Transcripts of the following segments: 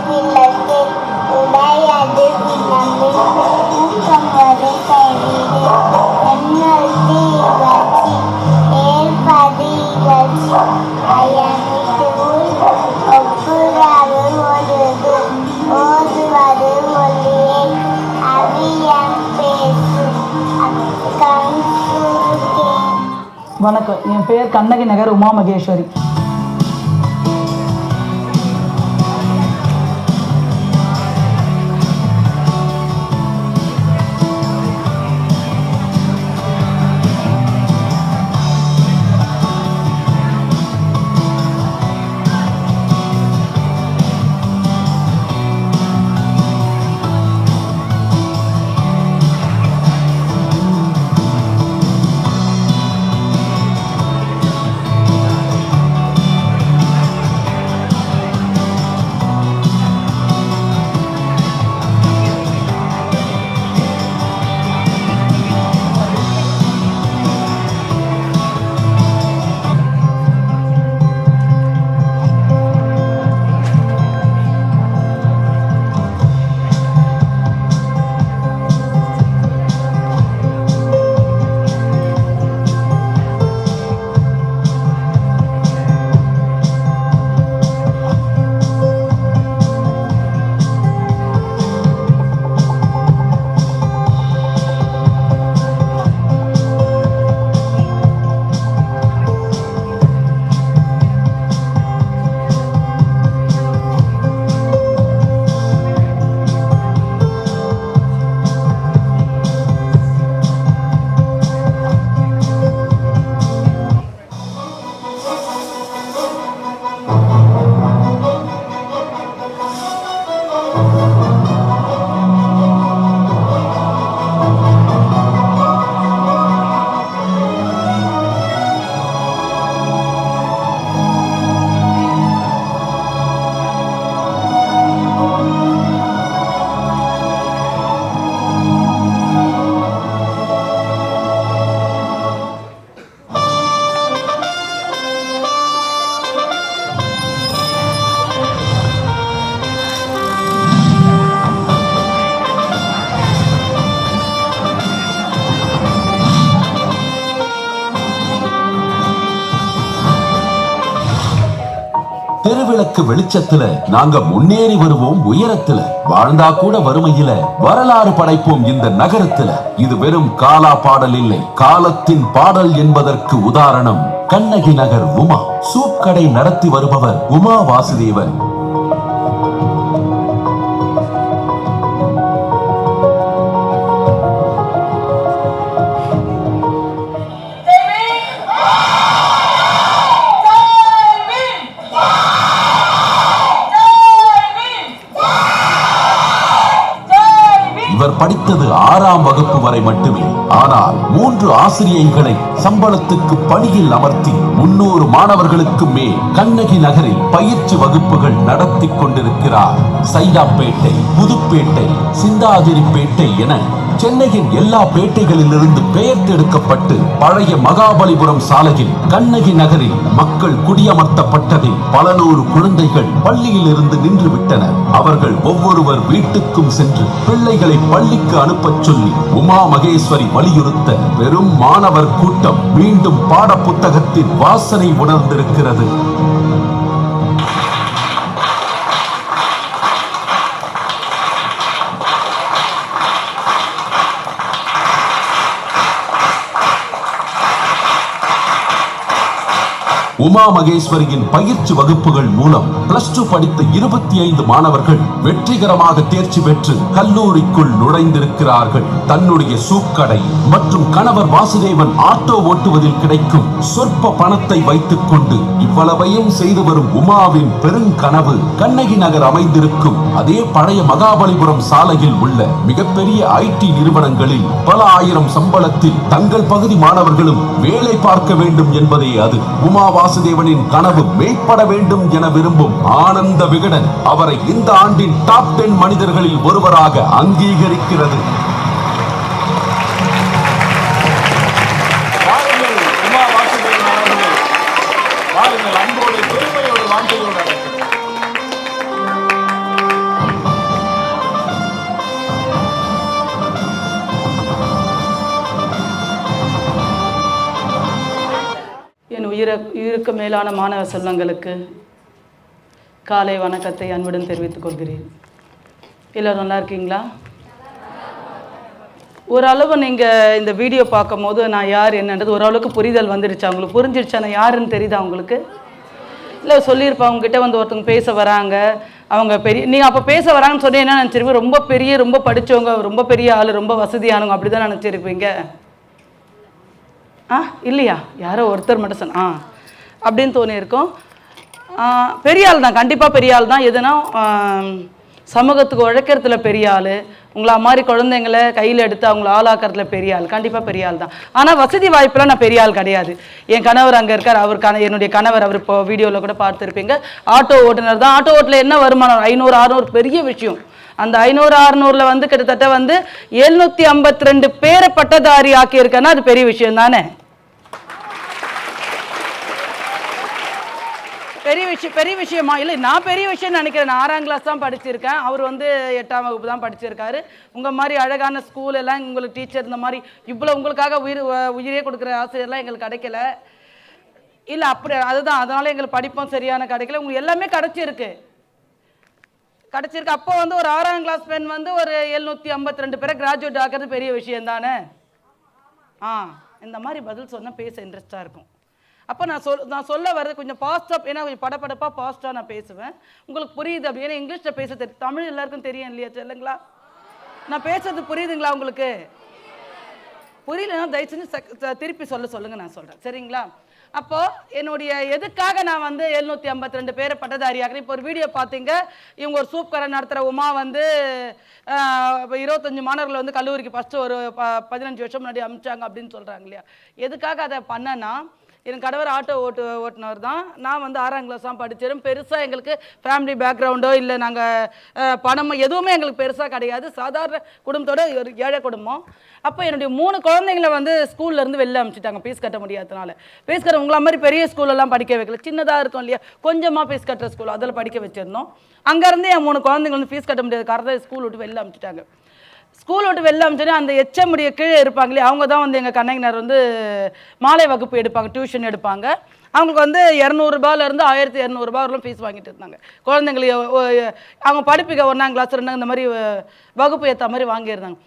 விளக்கு உடையது வினமில் ஊக்கம் வரை கைவிடு எண்ணத்து இகழ்ச்சி ஏற்பது இகழ்ச்சி அயனிட்டு உள் ஒப்புரவு ஒழுகு ஓதுவது ஒளியை அவியம் பேசு அக்கம் சுருக்கே. வணக்கம், என் பெயர் கண்ணகி நகர் உமா மகேஸ்வரி. தெருவிளக்கு வெளிச்சத்துல நாங்க முன்னேறி வருவோம் உயரத்துல, வாழ்ந்தா கூட வறுமையில வரலாறு படைப்போம் இந்த நகரத்துல. இது வெறும் காலா பாடல் இல்லை, காலத்தின் பாடல் என்பதற்கு உதாரணம் கண்ணகி நகர் உமா. சூப் கடை நடத்தி வருபவர் உமா வாசுதேவன். இவர் படித்தது 6ஆம் வகுப்பு வரை மட்டுமே. ஆனால் 3 ஆசிரியைகளை சம்பளத்துக்கு பணியில் அமர்த்தி 300 மாணவர்களுக்கு மேல் கண்ணகி நகரில் பயிற்சி வகுப்புகள் நடத்தி கொண்டிருக்கிறார். சைதாப்பேட்டை, புதுப்பேட்டை, சிந்தாதிரிப்பேட்டை என சென்னையின் எல்லா பேட்டைகளிலிருந்து பெயர்த்தெடுக்கப்பட்டு பழைய மகாபலிபுரம் சாலையில் கண்ணகி நகரில் மக்கள் குடியமர்த்தப்பட்டதில் பல நூறு குழந்தைகள் பள்ளியில் இருந்து நின்று விட்டனர். அவர்கள் ஒவ்வொருவர் வீட்டுக்கும் சென்று பிள்ளைகளை பள்ளிக்கு அனுப்பச் சொல்லி உமா மகேஸ்வரி வலியுறுத்த பெரும் மாணவர் கூட்டம் மீண்டும் பாட புத்தகத்தின் வாசனை உணர்ந்திருக்கிறது. உமா மகேஸ்வரியின் பயிற்சி வகுப்புகள் மூலம் +2 படித்த 25 மாணவர்கள் வெற்றிகரமாக தேர்ச்சி பெற்று கல்லூரிக்குள் நுழைந்திருக்கிறார்கள். தன்னுடைய சூக்கடை மற்றும் கணவர் வாசுதேவன் ஆட்டோ ஓட்டுவதில் கிடைக்கும் சொற்ப பணத்தை வைத்துக் கொண்டு இவ்வளவையும் செய்து வரும் உமாவின் பெருங்கனவு கண்ணகி நகர் அமைந்திருக்கும் அதே பழைய மகாபலிபுரம் சாலையில் உள்ள மிகப்பெரிய IT நிறுவனங்களில் பல ஆயிரம் சம்பளத்தில் தங்கள் பகுதி மாணவர்களும் வேலை பார்க்க வேண்டும் என்பதே அது. உமா வாசுதேவனின் கனவு மெய்ப்பட வேண்டும் என விரும்பும் ஆனந்த விகடன் அவரை இந்த ஆண்டின் டாப் 10 மனிதர்களில் ஒருவராக அங்கீகரிக்கிறது. அன்போடு பெருமையோடு வாழ்க்கையோடு உயிருக்கு மேலான மாணவ செல்வங்களுக்கு காலை வணக்கத்தை அன்புடன் தெரிவித்துக் கொள்கிறேன். எல்லோரும் நல்லா இருக்கீங்களா? ஓரளவு நீங்கள் இந்த வீடியோ பார்க்கும் போது நான் யார் என்னன்றது ஓரளவுக்கு புரிதல் வந்துடுச்சா? உங்களுக்கு புரிஞ்சிடுச்சா நான் யாருன்னு தெரியுதா உங்களுக்கு? இல்லை சொல்லியிருப்பா அவங்ககிட்ட வந்து ஒருத்தவங்க பேச வராங்க, அவங்க பெரிய நீங்கள் அப்போ பேச வராங்கன்னு சொன்னீங்க என்ன நினச்சிருப்பீங்க? ரொம்ப பெரிய ரொம்ப படித்தவங்க, ரொம்ப பெரிய ஆள், ரொம்ப வசதியானவங்க அப்படி தான் நினச்சிருப்பீங்க. இல்லையா? யாரோ ஒருத்தர் மட்டும் சொன்ன அப்படின்னு தோணியிருக்கோம். பெரிய ஆள் தான், கண்டிப்பாக பெரிய ஆள் தான். எதுனா சமூகத்துக்கு உழைக்கிறதுல பெரிய ஆள், உங்களை மாதிரி குழந்தைங்களை கையில் எடுத்து அவங்கள ஆளாக்குறதுல பெரிய ஆள், கண்டிப்பாக பெரிய ஆள் தான். ஆனால் வசதி வாய்ப்பெலாம் நான் பெரிய ஆள் கிடையாது. என் கணவர் அங்கே இருக்கார், அவருக்கான என்னுடைய கணவர், அவர் இப்போ வீடியோவில் கூட பார்த்துருப்பீங்க, ஆட்டோ ஓட்டுநர் தான். ஆட்டோ ஓட்டில் என்ன வருமானம்? 500-600 பெரிய விஷயம். அந்த 500-600 வந்து கிட்டத்தட்ட வந்து 752 பேரை பட்டதாரி ஆக்கியிருக்கேன்னா அது பெரிய விஷயம் தானே? பெரிய விஷயமா? இல்லை, நான் பெரிய விஷயம் நினைக்கிறேன். நான் 6ஆம் கிளாஸ் தான் படிச்சிருக்கேன், அவர் வந்து 8ஆம் வகுப்பு தான் படிச்சிருக்காரு. உங்கள் மாதிரி அழகான ஸ்கூல் எல்லாம் உங்களுக்கு டீச்சர் இந்த மாதிரி இவ்வளோ உங்களுக்காக உயிரே கொடுக்குற ஆசிரியர்லாம் எங்களுக்கு கிடைக்கல. இல்லை அப்படி அதுதான், அதனால எங்களுக்கு படிப்பும் சரியான கிடைக்கல. உங்களுக்கு எல்லாமே கிடைச்சிருக்கு. அப்போ வந்து ஒரு 6ஆம் கிளாஸ் பெண் வந்து ஒரு 752 பேரை கிராஜுவேட் ஆகிறது பெரிய விஷயம் தானே? இந்த மாதிரி பதில் சொன்னால் பேச இன்ட்ரெஸ்டாக இருக்கும். அப்போ நான் சொல்ல வர்றது கொஞ்சம் ஃபாஸ்ட்டாக, ஏன்னா கொஞ்சம் படப்படப்பாக ஃபாஸ்ட்டாக நான் பேசுவேன், உங்களுக்கு புரியுது அப்படி. ஏன்னா இங்கிலீஷில் பேச தெரியும், தமிழ் எல்லாருக்கும் தெரியும் இல்லையா? சொல்லுங்களா, நான் பேசுறது புரியுதுங்களா உங்களுக்கு? புரியலன்னா தயவு செஞ்சு திருப்பி சொல்லுங்கள், நான் சொல்கிறேன், சரிங்களா? அப்போது என்னுடைய எதுக்காக நான் வந்து 752 பேரை பட்டதாரியாகிறேன். இப்போ ஒரு வீடியோ பார்த்தீங்க, இவங்க ஒரு சூப் கடை நடத்துகிற உமா வந்து 25 மாணவர்களை வந்து கல்லூரிக்கு ஃபஸ்ட்டு ஒரு 15 வருஷம் முன்னாடி அனுப்பிச்சாங்க அப்படின்னு சொல்கிறாங்க இல்லையா? எதுக்காக அதை பண்ணேன்னா, என் கணவர் ஆட்டோ ஓட்டுநர் தான். நான் வந்து 6ஆம் கிளாஸ் தான் படித்தேன். பெருசாக எங்களுக்கு ஃபேமிலி பேக்ரவுண்டோ இல்லை, நாங்கள் பணமோ எதுவுமே எங்களுக்கு பெருசாக கிடையாது. சாதாரண குடும்பத்தோட ஒரு ஏழை குடும்பம். அப்போ என்னுடைய 3 குழந்தைங்களை வந்து ஸ்கூல்லேருந்து வெளில அனுப்பிச்சிட்டாங்க, ஃபீஸ் கட்ட முடியாததுனால. ஃபீஸ் கட்ட உங்களை மாதிரி பெரிய ஸ்கூலெல்லாம் படிக்க வைக்கல, சின்னதாக இருக்கும் இல்லையா, கொஞ்சமாக ஃபீஸ் கட்டுற ஸ்கூல், அதில் படிக்க வச்சுருந்தோம். அங்கேருந்து என் 3 குழந்தைங்க வந்து ஃபீஸ் கட்ட முடியாத காரணத்தை ஸ்கூல் விட்டு வெளில அனுப்பிச்சிட்டாங்க. ஸ்கூல் விட்டு வெளில அனுப்பிச்சோன்னே அந்த எச்சமுடைய கீழே இருப்பாங்களே, அவங்க தான் வந்து எங்கள் கண்ணகினார் வந்து மாலை வகுப்பு எடுப்பாங்க, டியூஷன் எடுப்பாங்க. அவங்களுக்கு வந்து 200 ரூபாயிலேருந்து 1200 ரூபா வரலாம் ஃபீஸ் வாங்கிட்டு இருந்தாங்க. குழந்தைங்களுக்கு அவங்க படிப்புக்கு 1ஆம் கிளாஸ் 2 இந்த மாதிரி வகுப்பு ஏற்ற மாதிரி வாங்கியிருந்தாங்க.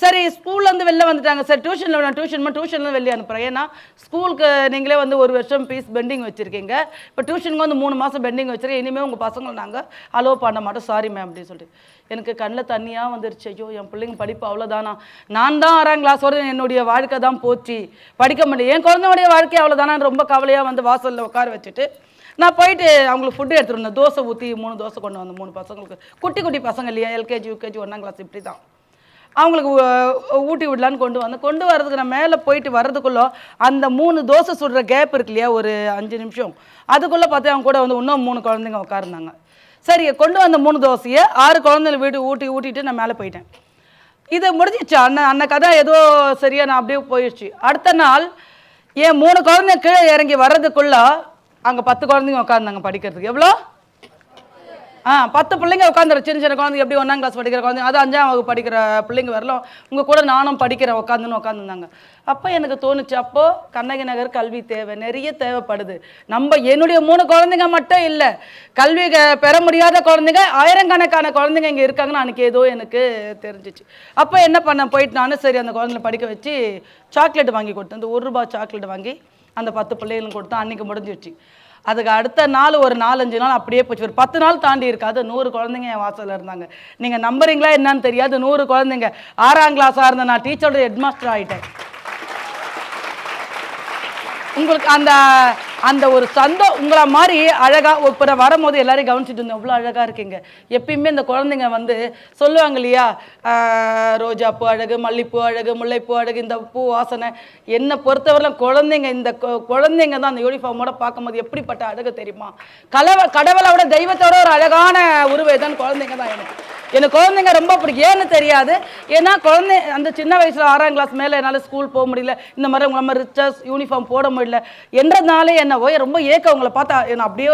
சரி, ஸ்கூல்லேருந்து வெளில வந்துட்டாங்க. சரி, டியூஷன்லேருந்து வெளியே அனுப்புகிறேன். ஏன்னா ஸ்கூலுக்கு நீங்களே வந்து 1 வருஷம் ஃபீஸ் பெண்டிங் வச்சுருக்கீங்க, இப்போ டியூஷனுக்கு வந்து 3 மாதம் பெண்டிங் வச்சுருக்கேன். இனிமேல் உங்கள் பசங்களை நாங்கள் அலோவ் பண்ண மாட்டோம், சாரி மேம் அப்படின்னு சொல்லிட்டு எனக்கு கண்ணில் தண்ணியாக வந்துருச்சு. ஐயோ, என் பிள்ளைங்க படிப்பு அவ்வளோதானா? நான் தான் 6ஆம் கிளாஸ் வரை என்னுடைய வாழ்க்கை தான் போச்சு, படிக்க முடியும், என் குழந்தையுடைய வாழ்க்கை அவ்வளோதானான்னு ரொம்ப கவலையாக வந்து வாசலில் உட்கார வச்சுட்டு நான் போயிட்டு அவங்களுக்கு ஃபுட்டு எடுத்துகிட்டு வந்தேன். தோசை ஊற்றி 3 தோசை கொண்டு வந்தேன். 3 பசங்களுக்கு, குட்டி பசங்க இல்லையா, எல்கேஜி யூகேஜி 1ஆம் கிளாஸ் இப்படி தான், அவங்களுக்கு ஊட்டி விடலான்னு கொண்டு வரதுக்கு நான் மேலே போயிட்டு வர்றதுக்குள்ளே அந்த 3 தோசை சுடுற கேப் இருக்கு இல்லையா, ஒரு 5 நிமிஷம், அதுக்குள்ளே பார்த்து அவங்க கூட வந்து இன்னும் 3 குழந்தைங்க உட்காருந்தாங்க. சரி, கொண்டு வந்த 3 தோசையை 6 குழந்தைங்க வீட்டு ஊட்டிட்டு நான் மேலே போயிட்டேன். இது முடிஞ்சிச்சு. அன்ன கதை ஏதோ சரியா நான் அப்படியே போயிடுச்சு. அடுத்த நாள் என் 3 குழந்தைங்க கீழே இறங்கி வர்றதுக்குள்ளே அங்கே 10 குழந்தைங்க உட்காந்துங்க படிக்கிறதுக்கு. எவ்வளோ? 10 பிள்ளைங்க உட்காந்துரு. சின்ன குழந்தைங்க எப்படி 1ஆம் கிளாஸ் படிக்கிற குழந்தைங்க, அது 5ஆம் வகுப்பு படிக்கிற பிள்ளைங்க வரலாம், உங்கள் கூட நானும் படிக்கிறேன் உட்காந்துருந்தாங்க. அப்போ எனக்கு தோணுச்சு, அப்போது கண்ணகி நகர் கல்வி தேவை, நிறைய தேவைப்படுது. என்னுடைய 3 குழந்தைங்க மட்டும் இல்லை, கல்வி பெற முடியாத குழந்தைங்க ஆயிரக்கணக்கான குழந்தைங்க இங்கே இருக்காங்கன்னு அன்றைக்கி ஏதோ எனக்கு தெரிஞ்சிச்சு. அப்போ என்ன பண்ண போயிட்டு நானும் சரி அந்த குழந்தைங்களை படிக்க வச்சு சாக்லேட் வாங்கி கொடுத்தேன். அந்த 1 ரூபா சாக்லேட் வாங்கி அந்த 10 பிள்ளைகளும் கொடுத்தேன். அன்றைக்கி முடிஞ்சிடுச்சு. அதுக்கு அடுத்த நாள் ஒரு 4-5 நாள் அப்படியே போச்சு. ஒரு 10 நாள் தாண்டி இருக்காது, 100 குழந்தைங்க என் வாசலில் இருந்தாங்க. நீங்கள் நம்புறீங்களா என்னன்னு தெரியாது, 100 குழந்தைங்க. 6ஆம் கிளாஸாக இருந்த நான் டீச்சரோட ஹெட்மாஸ்டர் ஆகிட்டேன். உங்களுக்கு அந்த ஒரு உங்களை மாதிரி அழகாக இப்போ நான் வரும்போது எல்லாரையும் கவனிச்சுட்டு இருந்தேன், எவ்வளோ அழகாக இருக்கீங்க. எப்பயுமே இந்த குழந்தைங்க வந்து சொல்லுவாங்க இல்லையா, ரோஜாப்பூ அழகு, மல்லிப்பூ அழகு, முல்லைப்பூ அழகு, இந்த பூ வாசனை. என்னை பொறுத்தவரையிலும் குழந்தைங்க, இந்த குழந்தைங்க தான் அந்த யூனிஃபார்மோட பார்க்கும்போது எப்படிப்பட்ட அழகு தெரியுமா? கடவுளை விட தெய்வத்தோட ஒரு அழகான உருவை தான் குழந்தைங்க தான் எனக்கு. எனக்கு குழந்தைங்க ரொம்ப பிடிக்கும். ஏன்னு தெரியாது, ஏன்னா குழந்தை அந்த சின்ன வயசில் 6ஆம் கிளாஸ் மேலே என்னால் ஸ்கூல் போக முடியல, இந்த மாதிரி உங்களை மாதிரி ரிச்சர்ஸ் யூனிஃபார்ம் போட முடியல என்றதுனாலே என்ன ரொம்ப ஏக்கம். உங்களை பார்த்தா அப்படியே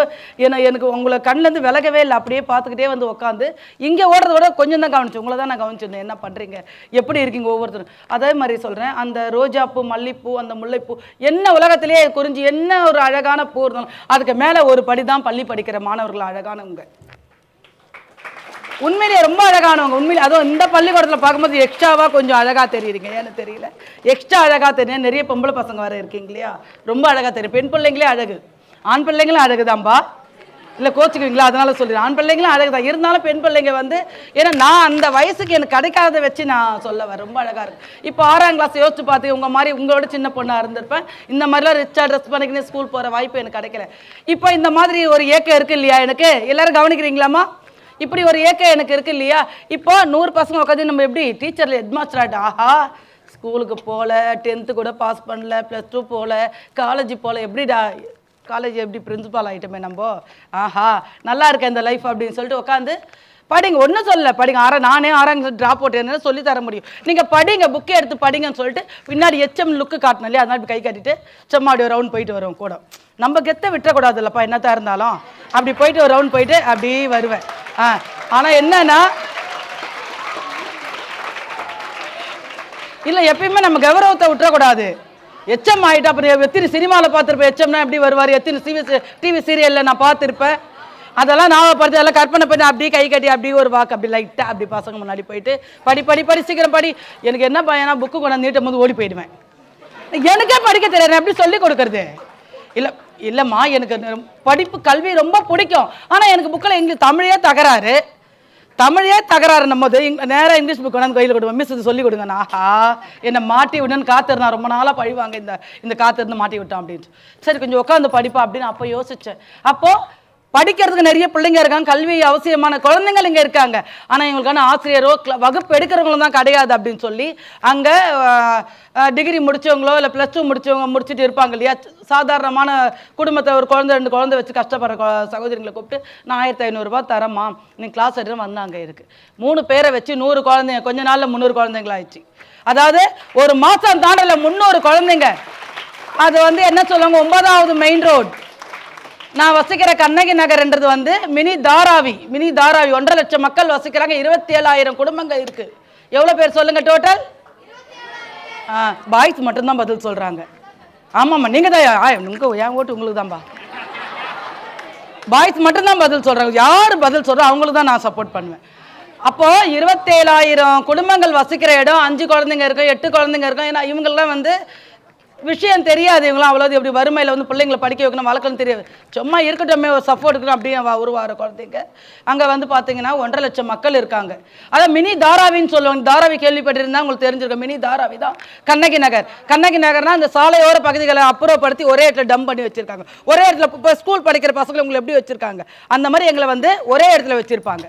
எனக்கு உங்களை கண்ணிலேருந்து விலகவே இல்லை. அப்படியே பார்த்துக்கிட்டே வந்து உட்காந்து இங்கே ஓடுறத விட கொஞ்சம் தான் கவனிச்சு, உங்களை தான் நான் கவனிச்சிருந்தேன். என்ன பண்ணுறீங்க, எப்படி இருக்கீங்க ஒவ்வொருத்தரும். அதே மாதிரி சொல்கிறேன், அந்த ரோஜாப்பூ, மல்லிப்பூ, அந்த முல்லைப்பூ, என்ன உலகத்திலேயே குறிஞ்சி என்ன ஒரு அழகான பூ இருந்தாலும் அதுக்கு மேலே ஒரு படி தான் பள்ளி படிக்கிற மாணவர்கள் அழகானவங்க. உண்மையிலேயே ரொம்ப அழகானவங்க. உண்மையிலே அதுவும் இந்த பள்ளிக்கூடத்தில் பார்க்கும்போது எக்ஸ்ட்ராவாக கொஞ்சம் அழகாக தெரியுறீங்க. ஏன்னு தெரியல, எக்ஸ்ட்ரா அழகாக தெரியும். நிறைய பொம்பளை பசங்க வர இருக்கீங்க இல்லையா, ரொம்ப அழகாக தெரியும். பெண் பிள்ளைங்களே அழகு, ஆண் பிள்ளைங்களும் அழகுதான்பா. இல்லை கோச்சிக்குவீங்களா, அதனால சொல்லிடுறேன். ஆண் பிள்ளைங்களும் அழகு தான். இருந்தாலும் பெண் பிள்ளைங்க வந்து, ஏன்னா நான் அந்த வயசுக்கு எனக்கு கிடைக்காத வச்சு நான் சொல்ல ரொம்ப அழகாக இருக்கு. இப்போ 6ஆம் கிளாஸ் யோசிச்சு பார்த்து உங்கள் மாதிரி உங்களோட சின்ன பொண்ணாக இருந்திருப்பேன். இந்த மாதிரிலாம் ரிச்சாக ட்ரெஸ் பண்ணிக்கினே ஸ்கூல் போகிற வாய்ப்பு எனக்கு கிடைக்கல. இப்போ இந்த மாதிரி ஒரு ஏக்கம் இருக்குது இல்லையா எனக்கு, எல்லோரும் கவனிக்கிறீங்களாம்மா? இப்படி ஒரு ஏக்கம் எனக்கு இருக்கு இல்லையா. இப்போ 100 பசங்க உட்காந்து நம்ம எப்படி டீச்சரில் ஹெட்மாஸ்டர் ஆகிட்டா, ஆஹா ஸ்கூலுக்கு போகல, 10th கூட பாஸ் பண்ணல, +2 போகல, காலேஜ் போகல, எப்படிடா காலேஜ் எப்படி பிரின்சிபால் ஆகிட்டோமே நம்ம, ஆஹா நல்லா இருக்கேன் இந்த லைஃப் அப்படின்னு சொல்லிட்டு உட்காந்து படிங்க. ஒன்றும் சொல்லலை, படிங்க. நானே 6ஆம் கிளாஸ் ட்ராப் அவுட் என்ன சொல்லி தர முடியும். நீங்கள் படிங்க, புக்கே எடுத்து படிங்கன்னு சொல்லிட்டு பின்னாடி HM லுக்கு காட்டணும் இல்லையா, அதனால கை காட்டிட்டு சும்மா அப்படி ஒரு ரவுண்ட் போயிட்டு வருவோம் கூட. நம்ம கெத்த விட்டுறக்கூடாது இல்லைப்பா, என்னத்தான் இருந்தாலும் அப்படி போயிட்டு ஒரு ரவுண்ட் போயிட்டு அப்படி வருவேன். ஆனால் என்னன்னா, இல்லை எப்பயுமே நம்ம கௌரவத்தை விட்டுறக்கூடாது. HM ஆகிட்டா அப்புறம் எத்தனை சினிமாவில் பார்த்துருப்பேன், HMனா எப்படி வருவார், எத்தனை டிவி சீரியலில் நான் பார்த்துருப்பேன். அதெல்லாம் ஞாபகப்படுத்தி அதெல்லாம் கற்பனை பண்ணி அப்படியே கை கட்டி அப்படியே ஒரு வாக்கு அப்படி லைட்டாக அப்படி பசங்க முன்னாடி போயிட்டு படி சீக்கிரம் படி. எனக்கு என்ன பையனா புக்கு கொண்டாந்து நீட்டும் போது ஓடி போயிடுவேன். எனக்கே படிக்க தெரியாது, எப்படி சொல்லி கொடுக்கறது இல்லைம்மா. எனக்கு படிப்பு கல்வி ரொம்ப பிடிக்கும். ஆனால் எனக்கு புக்கில் இங்கிலீஷ் தமிழே தகராறு நம்மது நேராக இங்கிலீஷ் புக் கொண்டாந்து கையில் கொடுப்பேன். மிஸ் இது சொல்லி கொடுங்க. ஆஹா என்னை மாட்டி விடுன்னு காத்திருந்தா, ரொம்ப நாளாக பழிவாங்க இந்த காத்திருந்து மாட்டி விட்டான் அப்படின்ட்டு. சரி கொஞ்சம் உட்காந்து படிப்பா அப்படின்னு அப்போ யோசித்தேன். அப்போது படிக்கிறதுக்கு நிறைய பிள்ளைங்க இருக்காங்க, கல்வி அவசியமான குழந்தைங்கள் இங்கே இருக்காங்க. ஆனால் எங்களுக்கான ஆசிரியரோ வகுப்பு எடுக்கிறவங்களும் தான் கிடையாது அப்படின்னு சொல்லி அங்கே டிகிரி முடித்தவங்களோ இல்லை +2 முடித்தவங்க முடிச்சுட்டு இருப்பாங்க இல்லையா, சாதாரணமான குடும்பத்தை ஒரு குழந்தை 2 குழந்தை வச்சு கஷ்டப்படுற சகோதரிகளை கூப்பிட்டு நான் 1500 ரூபா தரமா நீங்கள் கிளாஸ் எடுத்து வந்து அங்கே இருக்குது. 3 பேரை வச்சு 100 குழந்தைங்க, கொஞ்ச நாளில் 300 குழந்தைங்களாயிடுச்சு. அதாவது ஒரு மாதம் தாண்டல 300 குழந்தைங்க. அது வந்து என்ன சொல்லுவாங்க, 9வது மெயின் ரோடு. நான் வசிக்கிற கண்ணகி நகர்ன்றது வந்து மினி தாராவி 1.5 லட்சம் மக்கள் வசிக்கிறாங்க. 27,000 குடும்பங்கள் இருக்கு. எவ்வளோ பேர் சொல்லுங்க டோட்டல்? பாய்ஸ் மட்டும்தான் பதில் சொல்றாங்க. ஆமாம்மா நீங்கள் தான் என் ஓட்டு உங்களுக்கு தான்பா. பாய்ஸ் மட்டும்தான் பதில் சொல்றாங்க. யார் பதில் சொல்கிறோம் அவங்களுக்கு தான் நான் சப்போர்ட் பண்ணுவேன். அப்போ 27,000 குடும்பங்கள் வசிக்கிற இடம், 5 குழந்தைங்க இருக்கும், 8 குழந்தைங்க இருக்கும். ஏன்னா இவங்கெல்லாம் வந்து விஷயம் தெரியாது. இவங்களாம் அவ்வளோ எப்படி வறுமையில் வந்து பிள்ளைங்களை படிக்க வைக்கணும் வளர்க்கணும் தெரியாது. சும்மா இருக்கட்டுமே ஒரு சப்போர்ட் இருக்கணும் அப்படியே உருவாகிற குழந்தைங்க. அங்கே வந்து பார்த்தீங்கன்னா 1.5 லட்சம் மக்கள் இருக்காங்க. அதான் மினி தாராவின்னு சொல்லுவாங்க. தாராவி கேள்விப்பட்டிருந்தா உங்களுக்கு தெரிஞ்சிருக்கும். மினி தாராவி தான் கண்ணகி நகர்னா அந்த சாலையோர பகுதிகளை அப்புறப்படுத்தி ஒரே இடத்துல டம்ப் பண்ணி வச்சிருக்காங்க. ஒரே இடத்துல இப்போ ஸ்கூல் படிக்கிற பசங்களை உங்களை எப்படி வச்சிருக்காங்க அந்த மாதிரி எங்களை வந்து ஒரே இடத்துல வச்சிருப்பாங்க.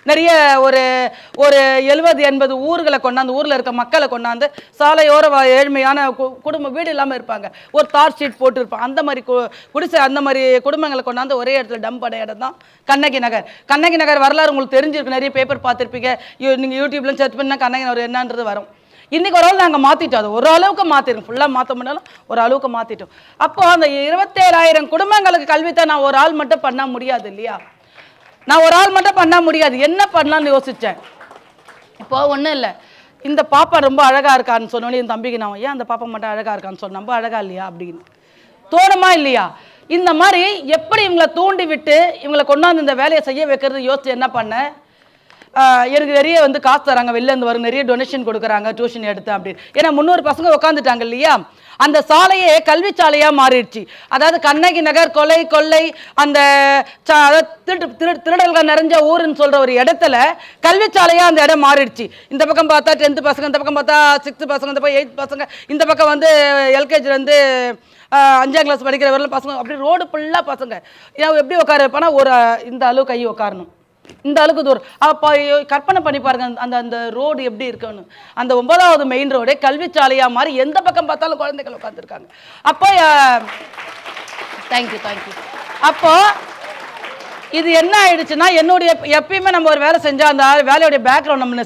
நிறைய ஒரு 70-80 ஊர்களை கொண்டாந்து, ஊரில் இருக்க மக்களை கொண்டாந்து சாலையோர ஏழ்மையான குடும்ப வீடு இல்லாமல் இருப்பாங்க, ஒரு தார் ஷீட் போட்டு இருப்பாங்க. அந்த மாதிரி குடிசை அந்த மாதிரி குடும்பங்களை கொண்டாந்து ஒரே இடத்துல டம்ப் பண்ண இடம் தான் கண்ணகி நகர் வரலாறு உங்களுக்கு தெரிஞ்சிருக்கு. நிறைய பேப்பர் பார்த்துருப்பீங்க. நீங்கள் யூடியூப்லாம் சர்ச் பண்ணால் கண்ணகி நகர் என்னன்றது வரும். இன்றைக்கி ஒரு ஆள் நாங்கள் மாற்றிட்டோம். அது ஒரு அளவுக்கு மாற்றிருக்கோம், ஃபுல்லாக மாற்ற முடியாலும் ஒரு அளவுக்கு மாற்றிட்டோம். அப்போது அந்த 27,000 குடும்பங்களுக்கு கல்வித்தான் நான் ஒரு ஆள் மட்டும் பண்ண முடியாது இல்லையா. நான் ஒரு ஆள் மட்டும் பண்ண முடியாது. என்ன பண்ணலான்னு யோசித்தேன். இப்போ ஒன்றும் இல்லை, இந்த பாப்பா ரொம்ப அழகாக இருக்கான்னு சொன்னோன்னே என் தம்பிக்கு நான் ஏன் அந்த பாப்பா மட்டும் அழகாக இருக்கான்னு சொன்ன, ரொம்ப அழகா இல்லையா அப்படின்னு தோணுமா இல்லையா. இந்த மாதிரி எப்படி இவங்களை தூண்டி விட்டு இவங்களை கொண்டாந்து இந்த வேலையை செய்ய வைக்கிறது யோசிச்சு என்ன பண்ணேன். எனக்கு நிறைய வந்து காசு தராங்க, வெளிலேருந்து வரும், நிறைய டொனேஷன் கொடுக்குறாங்க டியூஷன் எடுத்து அப்படின்னு. ஏன்னா 300 பசங்க உட்காந்துட்டாங்க இல்லையா. அந்த சாலையே கல்வி சாலையாக மாறிடுச்சு. அதாவது கண்ணகி நகர் கொள்ளை அந்த திருடல்கள் நிறைஞ்ச ஊருன்னு சொல்கிற ஒரு இடத்துல கல்வி சாலையாக அந்த இடம் மாறிடுச்சு. இந்த பக்கம் பார்த்தா 10th பசங்க, இந்த பக்கம் பார்த்தா 6th பசங்க, இந்த பக்கம் 8th பசங்க, இந்த பக்கம் வந்து LKGலேருந்து 5ஆம் கிளாஸ் படிக்கிற வரல பசங்க, அப்படி ரோடு ஃபுல்லாக பசங்க. எப்படி உட்கார வைப்பானா ஒரு இந்த அளவு கை உட்காரணும், இந்த அளவுக்கு தூரம். அப்போ கற்பனை பண்ணி பாருங்க அந்த ரோடு எப்படி இருக்குன்னு. அந்த 9வது மெயின் ரோடே கல்வி சாலையாக மாதிரி எந்த பக்கம் பார்த்தாலும் குழந்தைகள் உட்காந்துருக்காங்க. அப்போ தேங்க்யூ. அப்போ இது என்ன ஆயிடுச்சுன்னா, என்னுடைய எப்பயுமே நம்ம ஒரு வேலை செஞ்சால் அந்த வேலையுடைய பேக்ரவுண்ட் நம்ம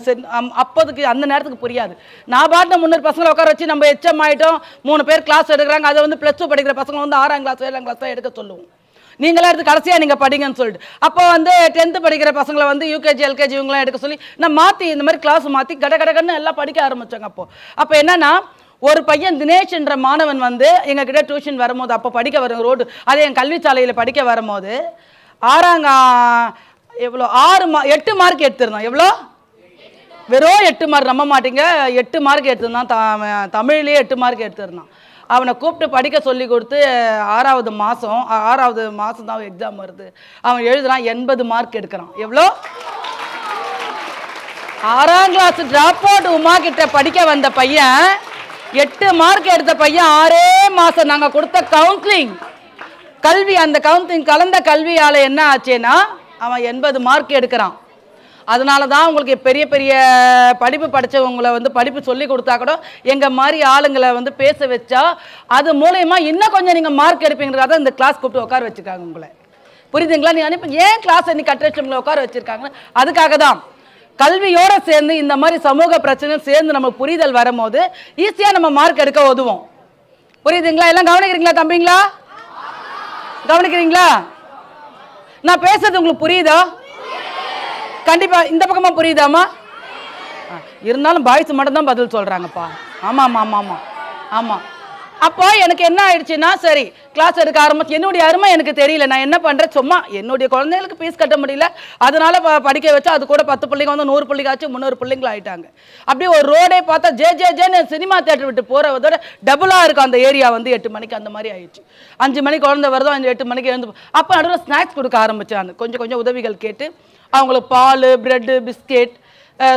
அப்போதுக்கு அந்த நேரத்துக்கு புரியாது. நான் பாட்டு முன்னூறு பசங்களை உட்கார வச்சு நம்ம எச்எம் ஆகிட்டோம், 3 பேர் கிளாஸ் எடுக்கிறாங்க. அதை வந்து +2 படிக்கிற பசங்களை வந்து 6ஆம் கிளாஸ் 7ஆம் கிளாஸ் தான் எடுக்க சொல்லுவோம். நீங்களாம் எடுத்து கடைசியாக நீங்கள் படிங்கன்னு சொல்லிட்டு, அப்போ வந்து 10th படிக்கிற பசங்களை வந்து யூகேஜி எல்கேஜி இவங்களாம் எடுக்க சொல்லி நான் மாற்றி இந்த மாதிரி கிளாஸ் மாற்றி கடகடன்னு எல்லாம் படிக்க ஆரம்பித்தாங்க. அப்போ என்னன்னா, ஒரு பையன் தினேஷ்ன்ற மாணவன் வந்து எங்ககிட்ட டியூஷன் வரும்போது, அப்போ படிக்க வரும் ரோடு அதே என் கல்வி சாலையில் படிக்க வரும்போது 8 மார்க் எடுத்திருந்தான். எவ்வளோ? வெறும் 8 மார்க், நம்ப மாட்டீங்க, 8 மார்க் எடுத்திருந்தான். தமிழ்லேயே 8 மார்க் எடுத்திருந்தான். அவனை கூப்பிட்டு படிக்க சொல்லி கொடுத்து 6வது மாதம் தான் எக்ஸாம் வருது. அவன் எழுதுறான், 80 மார்க் எடுக்கிறான். எவ்வளோ? 6ஆம் கிளாஸ் ட்ராப் அவுட் உமா கிட்ட படிக்க வந்த பையன் 8 மார்க் எடுத்த பையன் 6 மாதம் நாங்கள் கொடுத்த கவுன்சிலிங் கல்வி, அந்த கவுன்சிலிங் கலந்த கல்வியால் என்ன ஆச்சுன்னா அவன் 80 மார்க் எடுக்கிறான். அதனால தான் உங்களுக்கு பெரிய பெரிய படிப்பு படித்தவங்களை வந்து படிப்பு சொல்லி கொடுத்தா கூட எங்கள் மாதிரி ஆளுங்களை வந்து பேச வச்சா அது மூலயமா இன்னும் கொஞ்சம் நீங்கள் மார்க் எடுப்பீங்கிறத இந்த கிளாஸ் கூப்பிட்டு உட்கார வச்சுருக்காங்க உங்களை. புரியுதுங்களா? நீங்கள் அனுப்பி ஏன் கிளாஸ் நீ கட்டணங்களை உட்கார வச்சுருக்காங்க, அதுக்காக தான். கல்வியோடு சேர்ந்து இந்த மாதிரி சமூக பிரச்சனையும் சேர்ந்து நம்ம புரிதல் வரும்போது ஈஸியாக நம்ம மார்க் எடுக்க உதவும். புரியுதுங்களா? எல்லாம் கவனிக்கிறீங்களா தம்பிங்களா? கவனிக்கிறீங்களா? நான் பேசுறது உங்களுக்கு புரியுதா? கண்டிப்பா இந்த பக்கமா புரியுதாமா? இருந்தாலும் பாய்ஸ் மட்டும் தான் பதில் சொல்றாங்கப்பா. ஆமா ஆமா ஆமா ஆமா ஆமா. அப்போ எனக்கு என்ன ஆயிடுச்சுன்னா, சரி கிளாஸ் எடுக்க ஆரம்பிச்சு என்னுடைய அருமை எனக்கு தெரியல. நான் என்ன பண்றேன், சும்மா என்னுடைய குழந்தைகளுக்கு ஃபீஸ் கட்ட முடியல, அதனால படிக்க வச்சா அது கூட 10 பிள்ளைங்க வந்து 100 பிள்ளைங்க 300 பிள்ளைங்க ஆயிட்டாங்க. அப்படியே ஒரு ரோடே பார்த்தா ஜேன்னு சினிமா தேட்டர் விட்டு போறதோட டபுளா இருக்கும் அந்த ஏரியா வந்து 8 மணிக்கு அந்த மாதிரி ஆயிடுச்சு. 5 மணிக்கு குழந்தை வருதோ 8 மணிக்கு எழுந்து அப்போ நடுவில் ஸ்நாக்ஸ் கொடுக்க ஆரம்பிச்சாங்க. கொஞ்சம் உதவிகள் கேட்டு அவங்களுக்கு பால், பிரெட்டு, பிஸ்கெட்,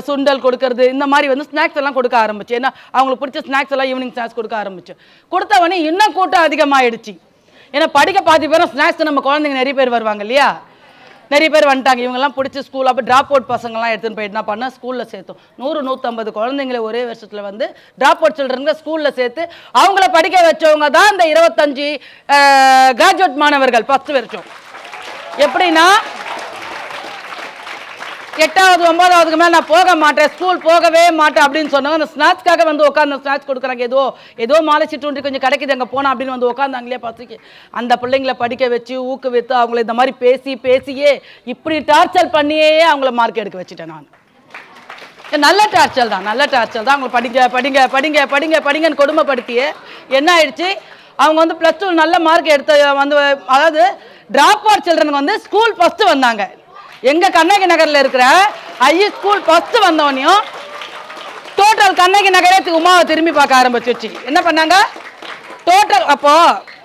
சுண்டல் கொடுக்கறது, இந்த மாதிரி வந்து ஸ்நாக்ஸ் எல்லாம் கொடுக்க ஆரம்பிச்சு. ஏன்னா அவங்களுக்கு பிடிச்ச ஸ்நாக்ஸ் எல்லாம் ஈவினிங் ஸ்நாக்ஸ் கொடுக்க ஆரம்பிச்சு. கொடுத்தவொடனே இன்னும் கூட்டம் அதிகமாகிடுச்சு. ஏன்னா படிக்க பாதி பேரும் ஸ்நாக்ஸ் நம்ம குழந்தைங்க நிறைய பேர் வருவாங்க இல்லையா, நிறைய பேர் வந்துட்டாங்க. இவங்கெல்லாம் பிடிச்சி ஸ்கூல் அப்போ ட்ராப் அவுட் பசங்கள்லாம் எடுத்துன்னு போயிட்டு என்ன பண்ணால் ஸ்கூலில் சேர்த்தோம். 100-150 குழந்தைங்களை ஒரே வருஷத்தில் வந்து ட்ராப் அவுட் சில்ட்ரன்களை ஸ்கூலில் சேர்த்து அவங்கள படிக்க வச்சவங்க தான் இந்த 25 கிராஜுவேட் மாணவர்கள் 10 வருஷம். எப்படின்னா 8வது 9வதுக்கு மேலே நான் போக மாட்டேன், ஸ்கூல் போகவே மாட்டேன் அப்படின்னு சொன்னாங்க. அந்த ஸ்நாக்ஸ்க்காக வந்து உட்காந்து ஸ்நாக்ஸ் கொடுக்குறாங்க. ஏதோ மாலை சிற்றுண்டி கொஞ்சம் கிடைக்குது அங்கே போனால் அப்படின்னு வந்து உட்காந்தாங்களே பசிக்கு. அந்த பிள்ளைங்களை படிக்க வச்சு ஊக்குவித்து அவங்கள இந்த மாதிரி பேசியே இப்படி டார்ச்சர் பண்ணியே அவங்கள மார்க் எடுக்க வச்சுட்டேன் நான். நல்ல டார்ச்சர் தான் அவங்களை படிங்கன்னு கொடுமைப்படுத்தியே என்ன ஆயிடுச்சு, அவங்க வந்து +2 நல்ல மார்க் எடுத்த வந்து, அதாவது ட்ராப் அவுட் சில்ட்ரனுக்கு வந்து ஸ்கூல் ஃபஸ்ட்டு வந்தாங்க. எங்க கண்ணகி நகர்ல இருக்கிற ஸ்கூல் ஃபர்ஸ்ட் வந்தவனையும் டோட்டல் கண்ணகி நகரே உமாவை திரும்பி பார்க்க ஆரம்பிச்சிருச்சு. என்ன பண்ணாங்க டோட்டல், அப்போ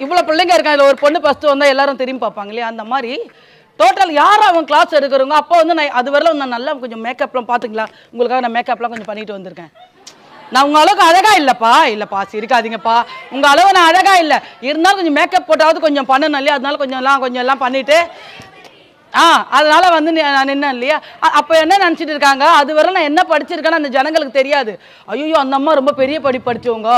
இவ்வளவு பிள்ளைங்க இருக்காங்க, ஒரு பொண்ணு ஃபர்ஸ்ட் வந்தா எல்லாரும் திரும்பி பார்ப்பாங்க இல்லையா, அந்த மாதிரி டோட்டல் யாரும் அவங்க கிளாஸ் எடுக்கிறவங்க. அப்போ வந்து நான் அது வரலாம் நான் நல்லா கொஞ்சம் மேக்கப்லாம் பார்த்துங்களா, உங்களுக்காக நான் மேக்கப்லாம் கொஞ்சம் பண்ணிட்டு வந்திருக்கேன். நான் உங்க அளவுக்கு அழகா இல்லப்பா சிரிக்காதீங்கப்பா, உங்க அளவு நான் அழகா இல்லை, இருந்தாலும் கொஞ்சம் மேக்கப் போட்டாவது கொஞ்சம் பண்ணணும் இல்லையா, அதனால கொஞ்சம் எல்லாம் பண்ணிட்டு அதனால வந்து நான் நின்ன இல்லையா. அப்போ என்ன நினச்சிட்டு இருக்காங்க, அது வரை நான் என்ன படிச்சிருக்கேன்னு அந்த ஜனங்களுக்கு தெரியாது. ஐயோ அந்த அம்மா ரொம்ப பெரிய படிச்சவங்க,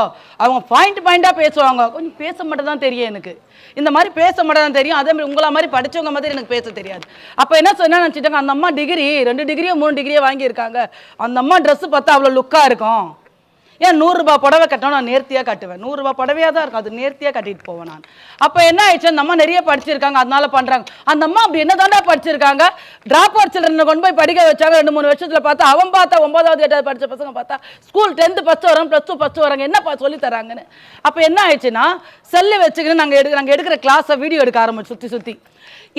அவங்க பாயிண்டாக பேசுவாங்க, கொஞ்சம் பேச மட்டும் தான் தெரியும் எனக்கு, இந்த மாதிரி பேச மட்டும் தான் தெரியும். அதே மாதிரி உங்களை மாதிரி படித்தவங்க மாதிரி எனக்கு பேச தெரியாது. அப்போ என்ன நினச்சிட்டாங்க, அந்த அம்மா 2 டிகிரியோ 3 டிகிரியோ வாங்கியிருக்காங்க, அந்த அம்மா ட்ரெஸ்ஸு பார்த்தா அவ்வளோ லுக்காக இருக்கும். ஏன் 100 ரூபாய் புடவை கட்டணும், நான் நேர்த்தியாக கட்டுவேன், 100 ரூபாய் புடவையாக தான் இருக்கும், அது நேர்த்தியாக கட்டிட்டு போவேன் நான். அப்போ என்ன ஆயிடுச்சு, அந்த அம்மா நிறைய படிச்சிருக்காங்க அதனால பண்ணுறாங்க. அந்த அம்மா அப்படி என்ன தாண்டா படிச்சிருக்காங்க, ட்ராப் அவுட் சில்ட்ரனை கொண்டு போய் படிக்க வச்சாங்க. 2-3 வருஷத்தில் பார்த்தா அவன் பார்த்தா 9வது 8வது படித்த பசங்க பார்த்தா ஸ்கூல் 10th ஃபஸ்ட்டு வராங்க, +2 ஃபஸ்ட்டு வராங்க, என்னப்பா சொல்லி தராங்கன்னு. அப்போ என்ன ஆயிடுச்சுன்னா, செல்லு வச்சுக்கின்னு நாங்கள் எடுக்கிற கிளாஸை வீடியோ எடுக்க ஆரம்பிச்சு சுற்றி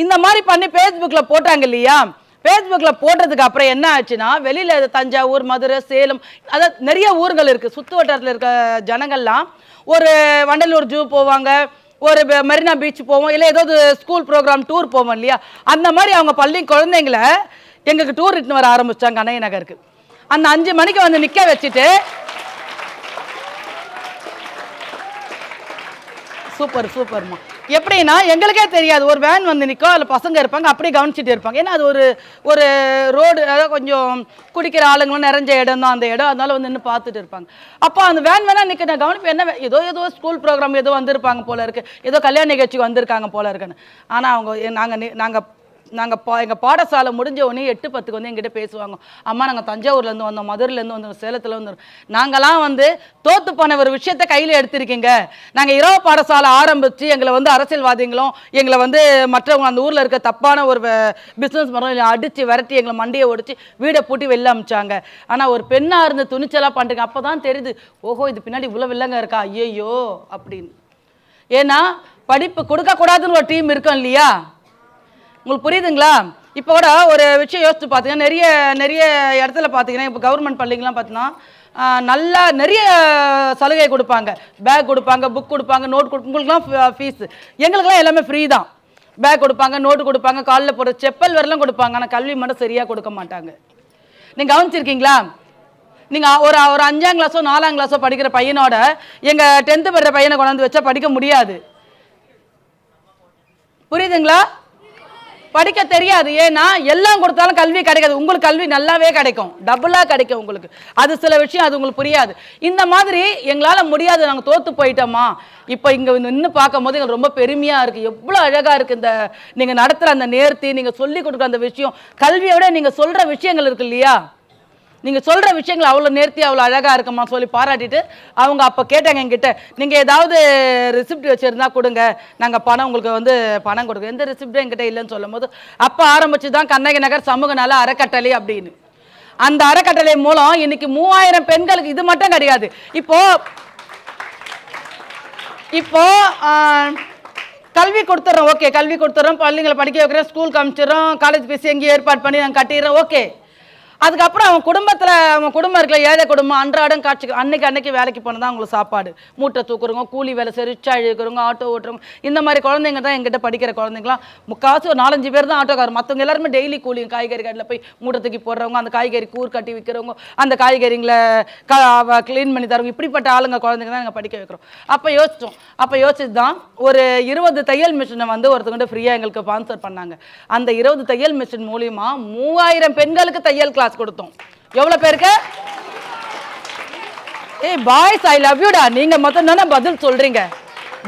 இந்த மாதிரி பண்ணி ஃபேஸ்புக்கில் போட்டாங்க இல்லையா. ஃபேஸ்புக்கில் போட்டதுக்கு அப்புறம் என்ன ஆச்சுன்னா, வெளியில் தஞ்சாவூர், மதுரை, சேலம், அதாவது நிறைய ஊர்கள் இருக்குது, சுற்று வட்டாரத்தில் இருக்க ஜனங்கள்லாம் ஒரு வண்டலூர் ஜூ போவாங்க, ஒரு மெரினா பீச் போவோம், இல்லை ஏதாவது ஸ்கூல் ப்ரோக்ராம் டூர் போவோம் இல்லையா, அந்த மாதிரி அவங்க பள்ளி குழந்தைங்களை எங்களுக்கு டூர் இட்டுன்னு வர ஆரம்பித்தாங்க கண்ணகி நகருக்கு. அந்த 5 மணிக்கு வந்து நிற்க வச்சுட்டு சூப்பர்மா எப்படின்னா எங்களுக்கே தெரியாது, ஒரு வேன் வந்து நிற்கும், அதில் பசங்க இருப்பாங்க, அப்படியே கவனிச்சுட்டு இருப்பாங்க. ஏன்னா அது ஒரு ரோடு, அதாவது கொஞ்சம் குடிக்கிற ஆளுங்களும் நிறைஞ்ச இடம் தான் அந்த இடம், அதனால வந்து நின்று பார்த்துட்டு இருப்பாங்க. அப்போ அந்த வேன் வேணா நிற்க நான் கவனிப்பேன், என்ன ஏதோ ஸ்கூல் ப்ரோக்ராம் ஏதோ வந்திருப்பாங்க போல இருக்குது, ஏதோ கல்யாண நிகழ்ச்சிக்கு வந்திருக்காங்க போல இருக்குன்னு. ஆனால் அவங்க நாங்கள் எங்கள் பாடசாலை முடிஞ்ச உடனே 8-10 வந்து எங்கிட்ட பேசுவாங்க. அம்மா நாங்கள் தஞ்சாவூர்லேருந்து வந்தோம், மதுரையிலேருந்து வந்தோம், சேலத்தில் வந்தோம், நாங்களாம் வந்து தோற்று போன ஒரு விஷயத்தை கையில் எடுத்திருக்கீங்க. நாங்கள் இரவு பாடசாலை ஆரம்பித்து எங்களை வந்து அரசியல்வாதிகளும் எங்களை வந்து மற்றவங்க அந்த ஊரில் இருக்க தப்பான ஒரு பிஸ்னஸ் மரம் அடித்து விரட்டி எங்களை மண்டியை ஒடிச்சு வீடை பூட்டி வெளில அமிச்சாங்க. ஆனால் ஒரு பெண்ணாக இருந்து துணிச்சலாக பண்ணுறீங்க. அப்போ தான் தெரியுது, ஓஹோ இது பின்னாடி இவ்வளோ வில்லங்க இருக்கா, ஐயோ அப்படின்னு. ஏன்னா படிப்பு கொடுக்கக்கூடாதுன்னு ஒரு டீம் இருக்கும் இல்லையா, உங்களுக்கு புரியுதுங்களா? இப்போ கூட ஒரு விஷயம் யோசிச்சு பார்த்தீங்கன்னா, நிறைய இடத்துல பார்த்தீங்கன்னா, இப்போ கவர்மெண்ட் பள்ளிங்கெலாம் பார்த்தீங்கன்னா நல்லா நிறைய சலுகை கொடுப்பாங்க. பேக் கொடுப்பாங்க, புக் கொடுப்பாங்க, நோட் உங்களுக்குலாம் ஃபீஸு, எங்களுக்குலாம் எல்லாமே ஃப்ரீ தான். பேக் கொடுப்பாங்க, நோட்டு கொடுப்பாங்க, காலில் போடுற செப்பல் வரலாம் கொடுப்பாங்க. ஆனால் கல்வி மட்டும் சரியாக கொடுக்க மாட்டாங்க. நீங்கள் கவனிச்சிருக்கீங்களா? நீங்கள் ஒரு 5ஆம் கிளாஸோ 4ஆம் கிளாஸோ படிக்கிற பையனோட எங்கள் 10th படிக்கிற பையனை கொண்டாந்து வச்சா படிக்க முடியாது. புரியுதுங்களா? படிக்க தெரியாது. ஏன்னா எல்லாம் கொடுத்தாலும் கல்வி கிடைக்காது. உங்களுக்கு கல்வி நல்லாவே கிடைக்கும், டபுளாக கிடைக்கும் உங்களுக்கு. அது சில விஷயம் அது உங்களுக்கு புரியாது. இந்த மாதிரி எங்களால் முடியாது, நாங்கள் தோற்று போயிட்டோமா. இப்போ இங்கே நின்று பார்க்கும் போது எங்களுக்கு ரொம்ப பெருமையாக இருக்குது. எவ்வளோ அழகாக இருக்குது இந்த நீங்கள் நடத்துகிற அந்த நேர்த்தி, நீங்கள் சொல்லிக் கொடுக்குற அந்த விஷயம், கல்வியை விட நீங்கள் சொல்கிற விஷயங்கள் இருக்கு இல்லையா, நீங்கள் சொல்கிற விஷயங்கள் அவ்வளோ நேர்த்தி அவ்வளோ அழகாக இருக்குமா சொல்லி பாராட்டிட்டு அவங்க அப்போ கேட்டாங்க என்கிட்ட, நீங்கள் ஏதாவது ரிசிப்ட் வச்சுருந்தா கொடுங்க, நாங்கள் பணம் உங்களுக்கு வந்து பணம் கொடுங்க. எந்த ரிசிப்டும் என்கிட்ட இல்லைன்னு சொல்லும் போது அப்போ ஆரம்பிச்சு தான் கண்ணகி நகர் சமூக நல அறக்கட்டளை அப்படின்னு. அந்த அறக்கட்டளை மூலம் இன்னைக்கு 3000 பெண்களுக்கு, இது மட்டும் கிடையாது, இப்போ கல்வி கொடுத்துட்றோம். ஓகே, கல்வி கொடுத்துட்றோம், பள்ளிங்களை படிக்க வைக்கிறோம், ஸ்கூலுக்கு அனுப்பிச்சிடறோம், காலேஜ் ஃபீஸ் எங்கேயும் ஏற்பாடு பண்ணி நாங்கள் கட்டிடுறோம். ஓகே, அதுக்கப்புறம் அவன் குடும்பம் இருக்கல, ஏழை குடும்பம், அன்றாடம் காட்சி அன்னைக்கு வேலைக்கு போனதான் அவங்களுக்கு சாப்பாடு, மூட்டை தூக்குறவங்க, கூலி வேலை செய்ய, ரிச்சா இழுக்கிறவங்க, ஆட்டோ ஓட்டுறவங்க, இந்த மாதிரி குழந்தைங்க தான் எங்கிட்ட படிக்கிற குழந்தைங்களாம். முக்கால்வாசி ஒரு 4-5 பேர் தான் ஆட்டோக்காரர். மற்றவங்க எல்லாருமே டெய்லி கூலி, காய்கறி கடையில் போய் மூட்டை தூக்கி போடுறவங்க, அந்த காய்கறி கூர் கட்டி விற்கிறவங்க, அந்த காய்கறிங்களை க்ளீன் பண்ணி தரவங்க, இப்படிப்பட்ட ஆளுங்க குழந்தைங்க தான் நாங்கள் படிக்க வைக்கிறோம். அப்போ யோசிச்சு தான் ஒரு 20 தையல் மிஷினை வந்து ஒருத்தவங்க ஃப்ரீயாக எங்களுக்கு ஸ்பான்சர் பண்ணாங்க. அந்த 20 தையல் மிஷின் மூலியமா 3000 பெண்களுக்கு தையல் கிளாஸ் கொடுத்தோம். எவ்வளவு பேருக்கு? ஏய் பாய்ஸ், ஐ லவ் யூடா. நீங்க மட்டும் தானே பதில் சொல்றீங்க,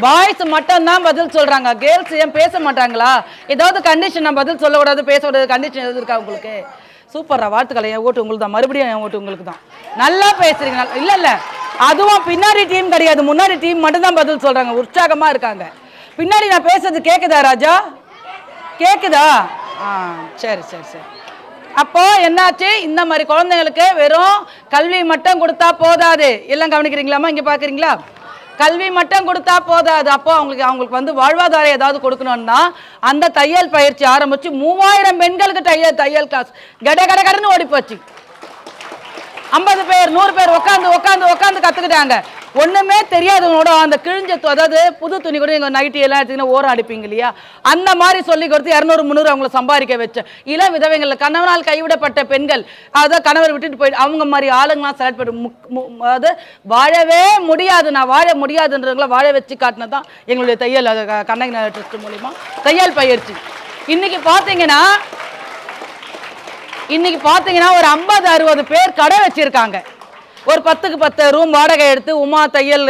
பாய்ஸ் மட்டும் தான் பதில் சொல்றாங்க. கேர்ள்ஸ் ஏன் பேச மாட்டாங்களா? ஏதாவது கண்டிஷன் நான் பதில் சொல்லக்கூடாது, பேசக்கூடாது, கண்டிஷன் எதாவது இருக்கா உங்களுக்கு? சூப்பரா, வாழ்த்துக்களை. என் ஓட்டு உங்களுக்கு தான், மறுபடியும் என் ஓட்டு உங்களுக்கு தான். நல்லா பேசுறீங்க. இல்ல அதுவும் பின்னாடி டீம் கிடையாது, முன்னாடி டீம் மட்டும் தான் பதில் சொல்றாங்க, உற்சாகமா இருக்காங்க. பின்னாடி நான் பேசுறது கேக்குதா ராஜா? கேக்குதா? சரி. அப்போ என்னாச்சு, இந்த மாதிரி குழந்தைங்களுக்கு வெறும் கல்வி மட்டும் கொடுத்தா போதாது. எல்லாம் கவனிக்கிறீங்களாமா? இங்க பாக்குறீங்களா? கல்வி மட்டும் கொடுத்தா போதாது. அப்போ அவங்களுக்கு வந்து வாழ்வாதாரம் ஏதாவது கொடுக்கணும்னா அந்த தையல் பயிற்சி ஆரம்பிச்சு 3000 பெண்களுக்கு தையல் கிளாஸ் கடன்னு ஓடி போச்சு. 50 பேர் 100 பேர் உட்காந்து கத்துக்கிட்டாங்க. ஒண்ணுமே தெரியாதவங்களோட அந்த கிழிஞ்ச, அதாவது புது துணி கூட எங்க நைட்டி எல்லாம் எடுத்தீங்கன்னா ஓரம் அடிப்பீங்க இல்லையா, அந்த மாதிரி சொல்லி கொடுத்து 200-300 அவங்களை சம்பாதிக்க வச்ச இளம் விதவைகள், கணவனால் கைவிடப்பட்ட பெண்கள், அதாவது கணவர் விட்டுட்டு போயிட்டு அவங்க மாதிரி ஆளுங்களாம் செலக்ட் பண்ணி, அதாவது வாழவே முடியாது, நான் வாழ முடியாதுன்றவங்களை வாழ வச்சு காட்டினதான் எங்களுடைய தையல் கண்ணகி நகர் ட்ரஸ்ட் மூலியமா தையல் பயிற்சி. இன்னைக்கு பாத்தீங்கன்னா ஒரு 50-60 பேர் கடை வச்சிருக்காங்க. ஒரு 10க்கு 10 ரூம் வாடகை எடுத்து உமா தையல்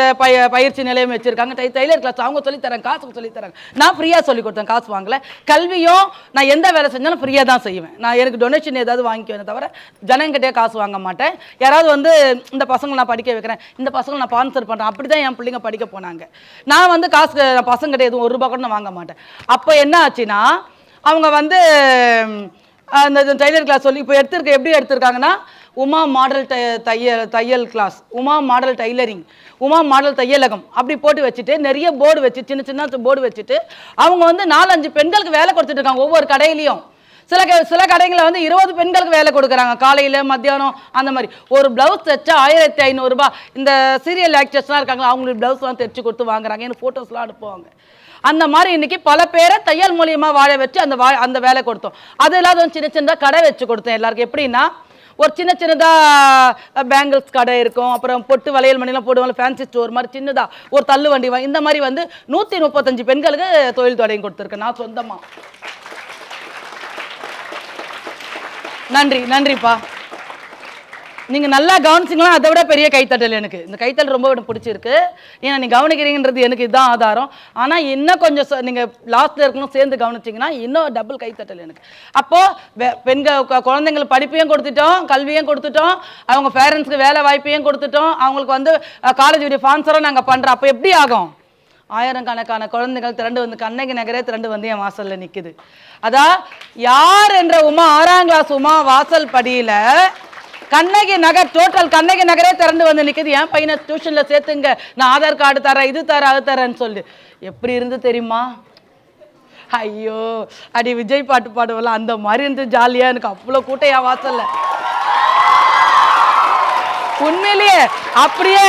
பயிற்சி நிலையம் வச்சிருக்காங்க. தையலர் கிளாஸ் அவங்க சொல்லித்தராங்க, காசுக்கு சொல்லித்தராங்க. நான் ஃப்ரீயாக சொல்லி கொடுத்தேன், காசு வாங்கல. கல்வியும் நான் எந்த வேலை செஞ்சாலும் ஃப்ரீயாக தான் செய்வேன். நான் எனக்கு டொனேஷன் ஏதாவது வாங்கிக்குவேன் தவிர ஜனங்கிட்டே காசு வாங்க மாட்டேன். யாராவது வந்து இந்த பசங்களை நான் படிக்க வைக்கிறேன், இந்த பசங்களை நான் ஸ்பான்சர் பண்ணுறேன், அப்படி தான் என் பிள்ளைங்க படிக்க போனாங்க. நான் வந்து காசு பசங்கிட்ட எதுவும் 1 ரூபா கூட நான் வாங்க மாட்டேன். அப்போ என்ன ஆச்சுன்னா அவங்க வந்து அந்த டைலர் கிளாஸ் சொல்லி இப்போ எப்படி எடுத்திருக்காங்கன்னா, உமா மாடல் தையல் class, Uma model tailoring, Uma model தையலகம் அப்படி போட்டு வச்சுட்டு நிறைய போர்டு வச்சு சின்ன போர்டு வச்சுட்டு அவங்க வந்து 4-5 பெண்களுக்கு வேலை கொடுத்துட்டு இருக்காங்க ஒவ்வொரு கடையிலையும். சில கடைகளில் வந்து 20 பெண்களுக்கு வேலை கொடுக்குறாங்க, காலையில் மத்தியானம் அந்த மாதிரி. ஒரு ப்ளவுஸ் தைச்சா 1500 ரூபாய். இந்த சீரியல் ஆக்டர்ஸ்லாம் இருக்காங்களா, அவங்களுக்கு ப்ளவுஸ்லாம் தைச்சு கொடுத்து வாங்குறாங்க, எனக்கு ஃபோட்டோஸ்லாம் அனுப்புவாங்க. அந்த மாதிரி இன்னைக்கு பல பேரை தையல் மூலியமா வாழ வச்சு அந்த வேலை கொடுத்தோம். அது இல்லாத சின்ன கடை வச்சு கொடுத்தேன் எல்லாருக்கும். எப்படின்னா ஒரு சின்னதா பேங்கிள்ஸ் கடை இருக்கும், அப்புறம் பொட்டு வளையல் மணிலாம் போடுவாங்க, ஃபேன்சி ஸ்டோர் மாதிரி சின்னதா ஒரு தள்ளு வண்டி இந்த மாதிரி வந்து 135 பெண்களுக்கு தொழில் தொடங்கி கொடுத்துருக்கேன் நான் சொந்தமா. நன்றிப்பா. நீங்கள் நல்லா கவனிச்சிங்களா அதை விட பெரிய கைத்தட்டல் எனக்கு. இந்த கைத்தட்டல் ரொம்ப எனக்கு பிடிச்சிருக்கு. ஏன்னா நீங்கள் கவனிக்கிறீங்கன்றது எனக்கு இதுதான் ஆதாரம். ஆனால் இன்னும் கொஞ்சம் நீங்கள் லாஸ்ட்டில் இருக்கணும் சேர்ந்து கவனிச்சிங்கன்னா இன்னும் டபுள் கைத்தட்டல் எனக்கு. அப்போது குழந்தைங்களுக்கு படிப்பையும் கொடுத்துட்டோம், கல்வியும் கொடுத்துட்டோம், அவங்க பேரண்ட்ஸ்க்கு வேலை வாய்ப்பையும் கொடுத்துட்டோம், அவங்களுக்கு வந்து காலேஜுடைய ஸ்பான்சரும் நாங்கள் பண்ணுறோம். அப்போ எப்படி ஆகும்? ஆயிரக்கணக்கான குழந்தைகள் திரண்டு வந்து கண்ணகி நகரே திரண்டு வந்து என் வாசலில் நிற்குது. அதான் யார் என்ற உமா 6ஆம் கிளாஸ் உமா வாசல் படியில் கண்ணகி நகர் டோட்டல் கண்ணகி நகரே திறந்து வந்து நிற்குது. என் பையனை டியூஷனில் சேர்த்துங்க, நான் ஆதார் கார்டு தரேன், இது தரேன், அது தரேன்னு சொல்லி. எப்படி இருந்து தெரியுமா? ஐயோ, அடி விஜய் பாட்டு பாடுவலாம் அந்த மாதிரி இருந்து ஜாலியாக. எனக்கு அவ்வளோ கூட்டம் என் வாசல்ல. உண்மையிலேயே அப்படியே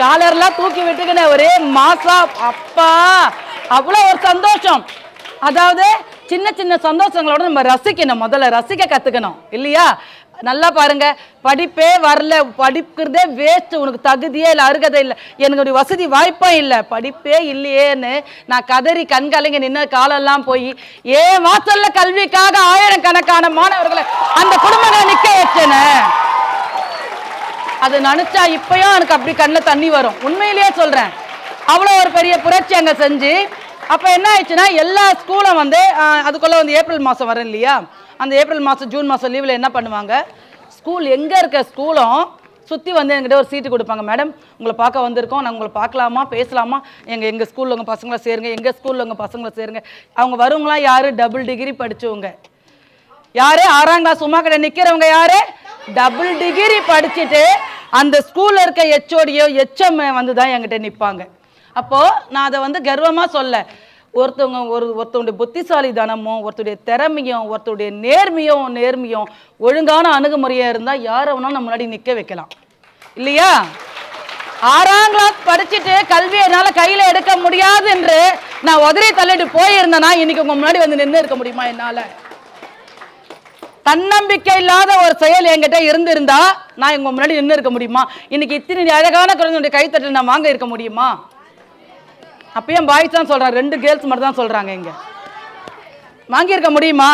காலர்லாம் தூக்கி விட்டுக்கின ஒரே மாசா. அப்பா அவ்வளோ ஒரு சந்தோஷம். அதாவது சின்ன சின்ன சந்தோஷங்களோட நம்ம ரசிக்கணும், முதல்ல ரசிக்க கற்றுக்கணும் இல்லையா? நல்லா பாருங்க, படிப்பே வரல, படிக்கிறதே வேஸ்ட், உனக்கு தகுதியே இல்லை, அருகதை இல்லை, எனக்கு வசதி வாய்ப்பே இல்லை, படிப்பே இல்லையேன்னு நான் கதறி கண்கலங்க நின்று காலெல்லாம் போய் ஏன் வாசல்ல கல்விக்காக ஆயிரக்கணக்கான மாணவர்களை அந்த குடும்பங்களை நிற்க வச்சேனே. அது நினைச்சா இப்பயும் எனக்கு அப்படி கண்ணில் தண்ணி வரும். உண்மையிலேயே சொல்றேன், அவ்வளோ ஒரு பெரிய புரட்சி அங்கே செஞ்சு. அப்போ என்ன ஆயிடுச்சுன்னா எல்லா ஸ்கூலும் வந்து அதுக்குள்ளே வந்து ஏப்ரல் மாதம் வரும் இல்லையா? அந்த ஏப்ரல் மாதம் ஜூன் மாதம் லீவில் என்ன பண்ணுவாங்க, ஸ்கூல் எங்கே இருக்க ஸ்கூலும் சுற்றி வந்து என்கிட்ட ஒரு சீட்டு கொடுப்பாங்க. மேடம் உங்களை பார்க்க வந்திருக்கோம், நாங்கள் உங்களை பார்க்கலாமா, பேசலாமா, எங்கள் ஸ்கூலில் உங்கள் பசங்களை சேருங்க, எங்கள் ஸ்கூலில் உங்கள் பசங்களை சேருங்க. அவங்க வருவங்களாம் யார்? டபுள் டிகிரி படித்தவங்க. யார்? 6ஆம் கிளாஸ் உமா கிட்ட நிற்கிறவங்க யார்? டபுள் டிகிரி படிச்சுட்டு அந்த ஸ்கூலில் இருக்க ஹெச்ஓடியோ ஹெச்எம் வந்து தான் என்கிட்ட நிற்பாங்க. அப்போது நான் அதை வந்து கர்வமாக சொல்ல, ஒருத்தருடைய புத்திசாலித்தனமும் ஒருத்தருடைய திறமையும் ஒருத்தருடைய நேர்மையும் ஒழுங்கான அணுகுமுறையாக இருந்தால் யாரை வேணாலும் நம்ம முன்னாடி நிற்க வைக்கலாம் இல்லையா? 6ஆம் கிளாஸ் படிச்சுட்டு கல்வியை என்னால் கையில் எடுக்க முடியாது என்று நான் உதறி தள்ளிட்டு போயிருந்தேன்னா இன்னைக்கு உங்க முன்னாடி வந்து நின்று இருக்க முடியுமா? என்னால் தன்னம்பிக்கை இல்லாத ஒரு செயல் என்கிட்ட இருந்திருந்தா நான் உங்க முன்னாடி நின்று இருக்க முடியுமா? இன்னைக்கு இத்தனை அழகான குழந்தைகளுடைய கைத்தட்டல் நான் வாங்க இருக்க முடியுமா? அப்பயும் பாய்ஸ் தான் சொல்றாங்க, 2 கேர்ள்ஸ் மட்டும் தான் சொல்றாங்க. இங்க வாங்கியிருக்க முடியுமா?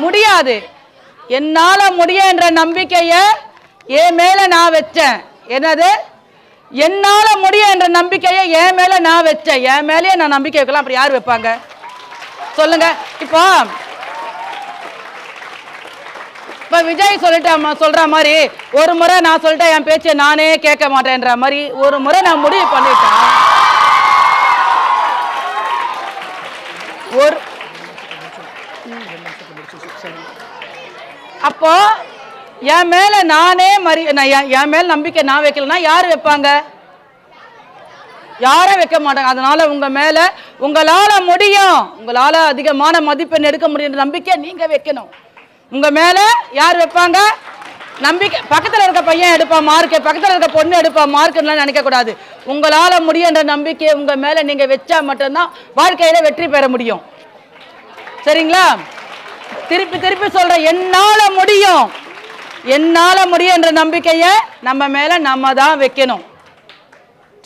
முடியாது. என்னால முடியும் என்ற நம்பிக்கைய என் மேல நான் வச்சேன். என்னது? என்னால முடியும் என்ற நம்பிக்கையை என் மேல நான் வச்சேன். என் மேலேயே நான் நம்பிக்கை வைக்கலாம். அப்படி யார் வைப்பாங்க சொல்லுங்க? இப்போ விஜய் சொல்ற மாதிரி ஒரு முறை நான் சொல்லிட்டேன், என் பேச்சை நானே கேட்க மாட்டேன்ற மாதிரி ஒரு முறை நான் முடிவு பண்ணிட்டேன். அப்போ என் மேல நானே என் மேல நம்பிக்கை நான் வைக்கலன்னா யாரு வைப்பாங்க? யாரும் வைக்க மாட்டாங்க. அதனால உங்க மேல உங்களால முடியும், உங்களால அதிகமான மதிப்பெண் எடுக்க முடியும் நம்பிக்கை நீங்க வைக்கணும். உங்க மேல யார் வைப்பாங்க? நம்பிக்கை. பக்கத்துல இருக்க பையன் எடுப்பா மார்க், பக்கத்துல இருக்க பொண்ணு எடுப்பா மார்க்லாம் நினைக்க கூடாது. உங்களால முடியும் என்ற நம்பிக்கை உங்க மேல நீங்க வச்சா மட்டும்தான் வாழ்க்கையில வெற்றி பெற முடியும். சரிங்களா? திருப்பி திருப்பி சொல்றேன், என்னால முடியும் என்ற நம்பிக்கையை நம்ம மேல நம்ம தான் வைக்கணும்.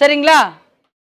சரிங்களா?